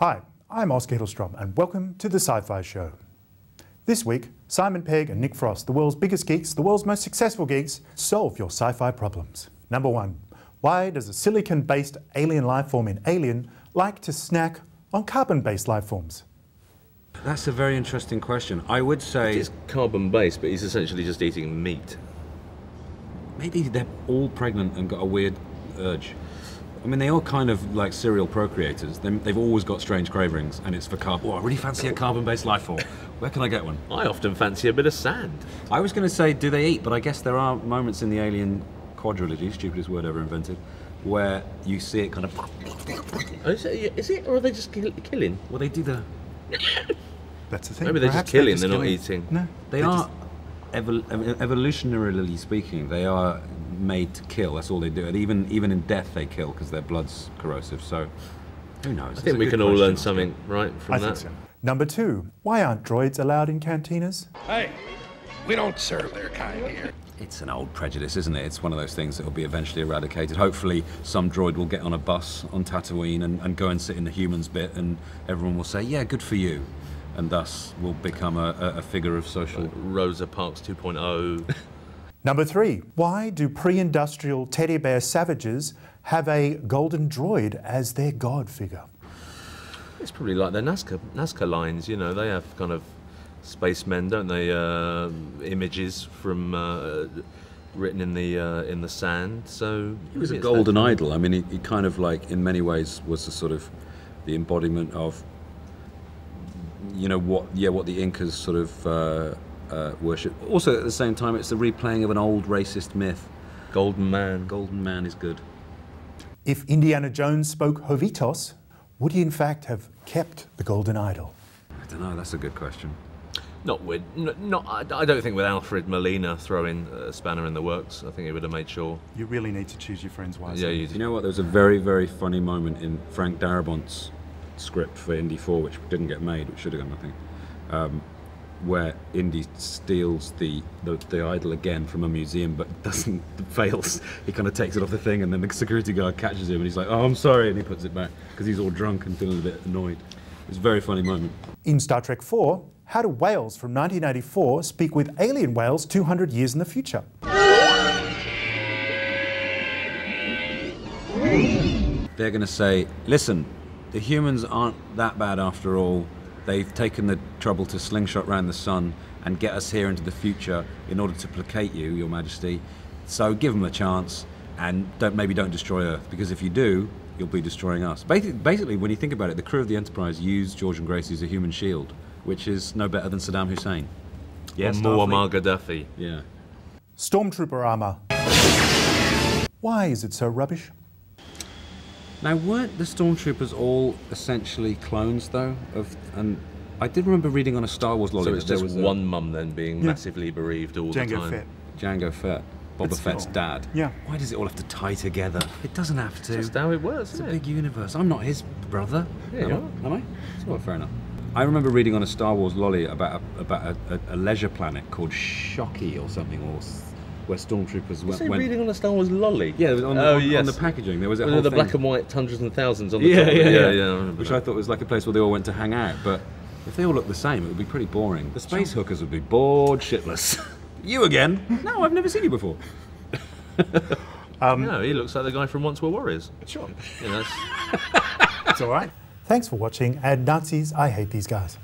Hi, I'm Oscar Hiddlestrom and welcome to the Sci Fi Show. This week, Simon Pegg and Nick Frost, the world's biggest geeks, the world's most successful geeks, solve your sci-fi problems. Number one, why does a silicon-based alien life form in Alien like to snack on carbon-based life forms? That's a very interesting question. I would say it's carbon-based, but he's essentially just eating meat. Maybe they're all pregnant and got a weird urge. I mean, they are kind of like serial procreators. They've always got strange cravings, and it's for carbon. Oh, I really fancy a carbon-based life form. Where can I get one? I often fancy a bit of sand. I was going to say, do they eat? But I guess there are moments in the Alien quadrilogy, stupidest word ever invented, where you see it kind of... Oh, is it, or are they just killing? Well, they do the... That's the thing. Maybe they're just killing, they're not eating. No. They are, evolutionarily speaking, they are made to kill. That's all they do. And even in death they kill because their blood's corrosive. So who knows? I think we can all learn something right from that. I think so. Number two, why aren't droids allowed in cantinas? Hey, we don't serve their kind here. It's an old prejudice, isn't it? It's one of those things that will be eventually eradicated. Hopefully some droid will get on a bus on Tatooine and go and sit in the humans bit, and everyone will say, yeah, good for you. And thus will become a figure of social... Rosa Parks 2.0. Number three, why do pre-industrial teddy bear savages have a golden droid as their god figure? It's probably like their Nazca lines, you know, they have kind of spacemen, don't they? Images from written in the sand. So he was a golden idol. I mean, he kind of like in many ways was the sort of the embodiment of, you know, what the Incas sort of worship. Also, at the same time, it's the replaying of an old racist myth. Golden Man. Golden Man is good. If Indiana Jones spoke Jovitos, would he in fact have kept the golden idol? I don't know. That's a good question. I don't think with Alfred Molina throwing a spanner in the works. I think he would have made sure. You really need to choose your friends wisely. Yeah, you do. You know what? There was a very, very funny moment in Frank Darabont's script for Indy 4, which didn't get made, which should have gone, I think, where Indy steals the idol again from a museum, but fails. He kind of takes it off the thing, and then the security guard catches him, and he's like, "Oh, I'm sorry," and he puts it back because he's all drunk and feeling a bit annoyed. It's a very funny moment. In Star Trek 4, how do whales from 1984 speak with alien whales 200 years in the future? They're going to say, "Listen, the humans aren't that bad after all. They've taken the trouble to slingshot around the sun and get us here into the future in order to placate you, Your Majesty. So give them a chance and maybe don't destroy Earth, because if you do, you'll be destroying us." Basically, when you think about it, the crew of the Enterprise used George and Gracie as a human shield, which is no better than Saddam Hussein. Yes, Muammar Gaddafi. Yeah. Stormtrooper armor. Why is it so rubbish? Now, weren't the Stormtroopers all essentially clones, though? And I did remember reading on a Star Wars lolly So it's that there just was one mum then being massively bereaved all the time. Fett. Jango Fett, Boba Fett's dad. Yeah. Why does it all have to tie together? It doesn't have to. That's just how it works, It's a isn't big universe. I'm not his brother. Yeah, you are. Am I? Well, fair enough. I remember reading on a Star Wars lolly about a leisure planet called Shocky or something, where Stormtroopers went. Reading on a Star Wars lolly? Yeah, on the packaging there was a whole the thing. black and white hundreds and thousands on the top. Yeah. Which I thought was like a place where they all went to hang out. But if they all looked the same, it would be pretty boring. The space hookers would be bored shitless. You again? No, I've never seen you before. No, he looks like the guy from Once Were Warriors. Sure. Yeah, It's all right. Thanks for watching, and Nazis, I hate these guys.